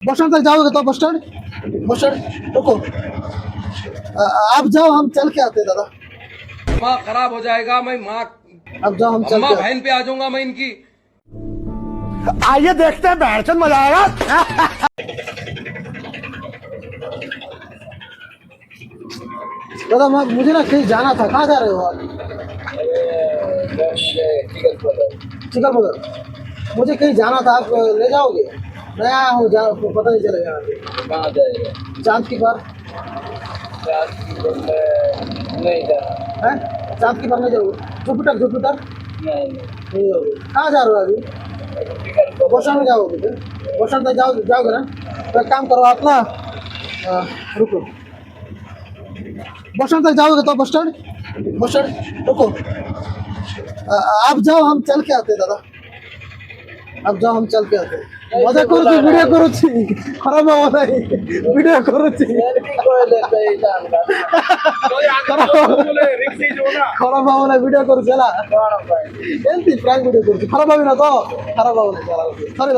Bus stand तक जाओगे तो बस स्टैंड रुको। आप जाओ, हम चल के आते हैं दादा। माँ खराब हो जाएगा, मैं माँ अब जाओ, हम चल अम्मा के आते बहन पे आ जाऊंगा मैं इनकी। आइए देखते हैं, बैठचंद मजा आएगा। हैं। दादा मुझे ना कहीं जाना था, कहाँ जा रहे हो आप? चिकन बगर। मुझे कहीं जाना था, आप ले जाओगे? मैं आया हूँ, पता नहीं चलेगा। कहाँ जाएगा? चांद की बार नहीं जाना। है, चांद की बार नहीं जाओगे? जुपिटर जुपिटर नहीं जाओगे? कहाँ जा रहे हो अभी? बस स्टैंड में जाओगे? बस स्टैंड तक जाओगे ना? तो एक काम करो आप ना, रुको। बस स्टैंड तक जाओगे तो बस स्टैंड रुको। आप जाओ, हम चल के आते हैं दादा। अब जाओ, हम चल के आते हैं। मजा करुच्ची, वीडियो करुच्ची, खराब हवा नहीं, वीडियो करुच्ची, खराब हवा नहीं, वीडियो करुच्ची। एमती प्रैंक वीडियो करुच्ची, खराब भावी ना तो, खराब हवा नहीं। सॉरी।